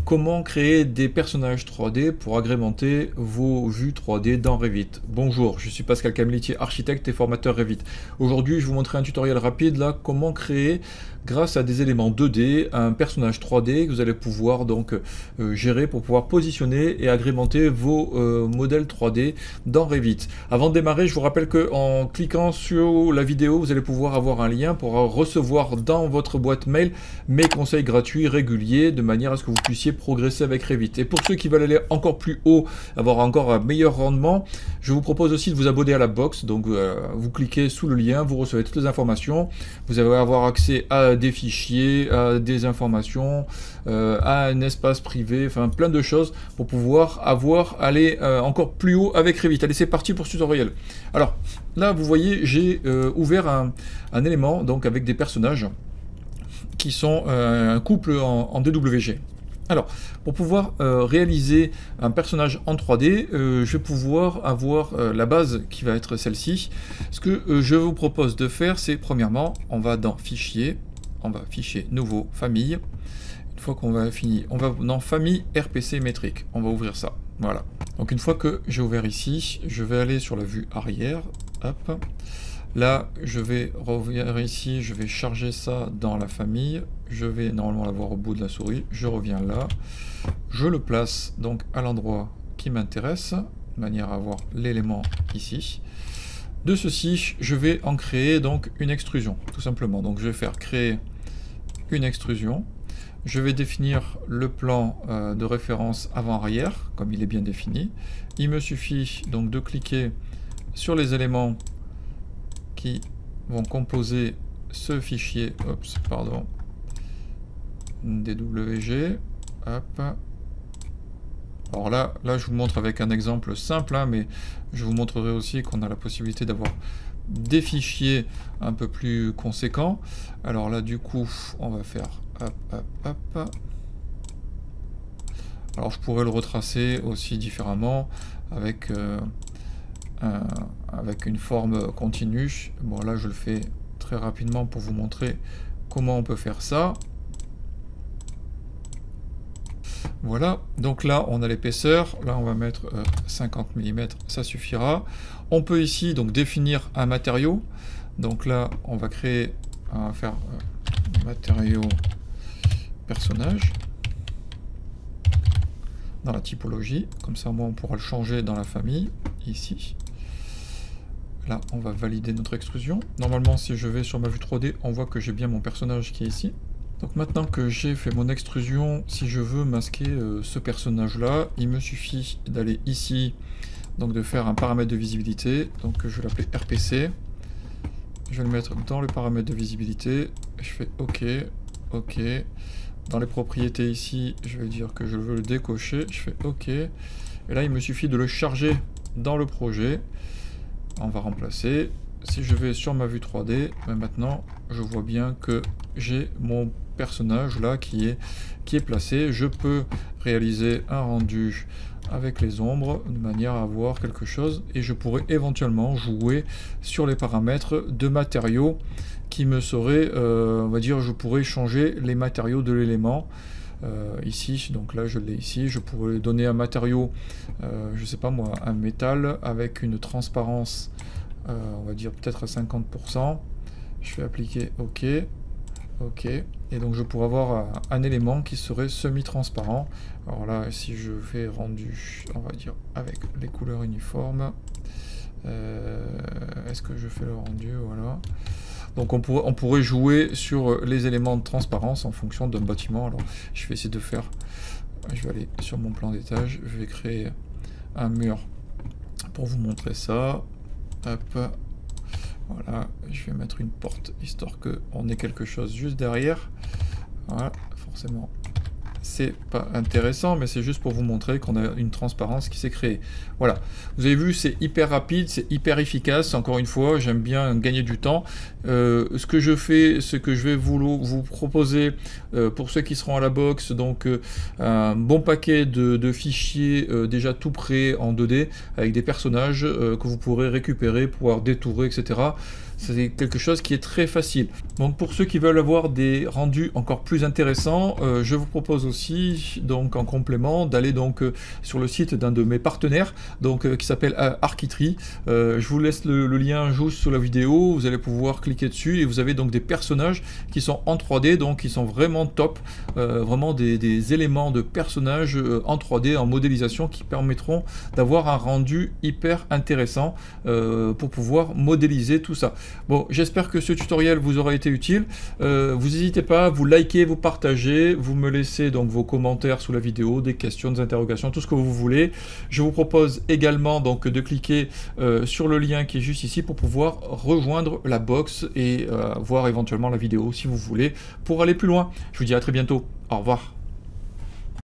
Comment créer des personnages 3D pour agrémenter vos vues 3D dans Revit? Bonjour, je suis Pascal Camellitier, architecte et formateur Revit. Aujourd'hui, je vais vous montrer un tutoriel rapide là, comment créer, grâce à des éléments 2D, un personnage 3D que vous allez pouvoir donc gérer pour pouvoir positionner et agrémenter vos modèles 3D dans Revit. Avant de démarrer, je vous rappelle que en cliquant sur la vidéo, vous allez pouvoir avoir un lien pour recevoir dans votre boîte mail mes conseils gratuits réguliers de manière à ce que vous puissiez progresser avec Revit. Et pour ceux qui veulent aller encore plus haut, avoir encore un meilleur rendement, je vous propose aussi de vous abonner à la box. Donc vous cliquez sous le lien, vous recevez toutes les informations, vous allez avoir accès à des fichiers, à des informations, à un espace privé, enfin plein de choses pour pouvoir aller encore plus haut avec Revit. Allez, c'est parti pour ce tutoriel. Alors là, vous voyez, j'ai ouvert un élément donc avec des personnages qui sont un couple en DWG. Alors, pour pouvoir réaliser un personnage en 3D, je vais pouvoir avoir la base qui va être celle-ci. Ce que je vous propose de faire, c'est premièrement, on va dans Fichier, on va Fichier, Nouveau, Famille. Une fois qu'on va finir, on va dans Famille RPC métrique. On va ouvrir ça. Voilà. Donc une fois que j'ai ouvert ici, je vais aller sur la vue arrière. Hop. Là, je vais revenir ici, je vais charger ça dans la famille. Je vais normalement l'avoir au bout de la souris. Je reviens là. Je le place donc à l'endroit qui m'intéresse, de manière à avoir l'élément ici. De ceci, je vais en créer donc une extrusion, tout simplement. Donc je vais faire créer une extrusion. Je vais définir le plan de référence avant-arrière, comme il est bien défini. Il me suffit donc de cliquer sur les éléments qui vont composer ce fichier, DWG. Hop. Alors là, je vous montre avec un exemple simple, hein, mais je vous montrerai aussi qu'on a la possibilité d'avoir des fichiers un peu plus conséquents. Alors là, du coup, on va faire hop. Alors je pourrais le retracer aussi différemment avec une forme continue. Bon, là je le fais très rapidement pour vous montrer comment on peut faire ça. Voilà, donc là on a l'épaisseur, là on va mettre 50 mm, ça suffira. On peut ici donc définir un matériau. Donc là on va créer, on va faire matériau personnage dans la typologie, comme ça moi on pourra le changer dans la famille ici. Là on va valider notre extrusion. Normalement si je vais sur ma vue 3D, on voit que j'ai bien mon personnage qui est ici. Donc maintenant que j'ai fait mon extrusion, si je veux masquer ce personnage là, il me suffit d'aller ici, donc de faire un paramètre de visibilité. Donc je vais l'appeler RPC. Je vais le mettre dans le paramètre de visibilité. Je fais OK. Dans les propriétés ici, je vais dire que je veux le décocher. Je fais OK. Et là, il me suffit de le charger dans le projet. On va remplacer. Si je vais sur ma vue 3D, maintenant, je vois bien que j'ai mon personnage là qui est placé. Je peux réaliser un rendu avec les ombres de manière à avoir quelque chose. Et je pourrais éventuellement jouer sur les paramètres de matériaux qui me seraient, on va dire, je pourrais changer les matériaux de l'élément. Ici, donc là je l'ai ici, je pourrais donner un matériau, je sais pas moi, un métal avec une transparence, on va dire peut-être à 50%. Je vais appliquer OK, et donc je pourrais avoir un élément qui serait semi-transparent. Alors là, si je fais rendu, on va dire avec les couleurs uniformes, est-ce que je fais le rendu? Voilà. Donc on pourrait jouer sur les éléments de transparence en fonction d'un bâtiment. Alors je vais essayer de faire, je vais aller sur mon plan d'étage, je vais créer un mur pour vous montrer ça. Hop, voilà, je vais mettre une porte histoire qu'on ait quelque chose juste derrière. Voilà, forcément c'est pas intéressant, mais c'est juste pour vous montrer qu'on a une transparence qui s'est créée. Voilà, vous avez vu, c'est hyper rapide, c'est hyper efficace. Encore une fois, j'aime bien gagner du temps. Ce que je fais, ce que je vais vous proposer pour ceux qui seront à la box, donc un bon paquet de fichiers déjà tout prêts en 2D avec des personnages que vous pourrez récupérer, pouvoir détourer, etc. C'est quelque chose qui est très facile. Donc pour ceux qui veulent avoir des rendus encore plus intéressants, je vous propose aussi, donc en complément, d'aller donc sur le site d'un de mes partenaires, donc qui s'appelle Architry. Je vous laisse le lien juste sous la vidéo. Vous allez pouvoir cliquer dessus et vous avez donc des personnages qui sont en 3D, donc qui sont vraiment top, vraiment des éléments de personnages en 3D, en modélisation, qui permettront d'avoir un rendu hyper intéressant pour pouvoir modéliser tout ça. Bon, j'espère que ce tutoriel vous aura été utile. Vous n'hésitez pas, vous likez, vous partagez, vous me laissez donc vos commentaires sous la vidéo, des questions, des interrogations, tout ce que vous voulez. Je vous propose également donc de cliquer sur le lien qui est juste ici pour pouvoir rejoindre la box et voir éventuellement la vidéo si vous voulez pour aller plus loin. Je vous dis à très bientôt. Au revoir.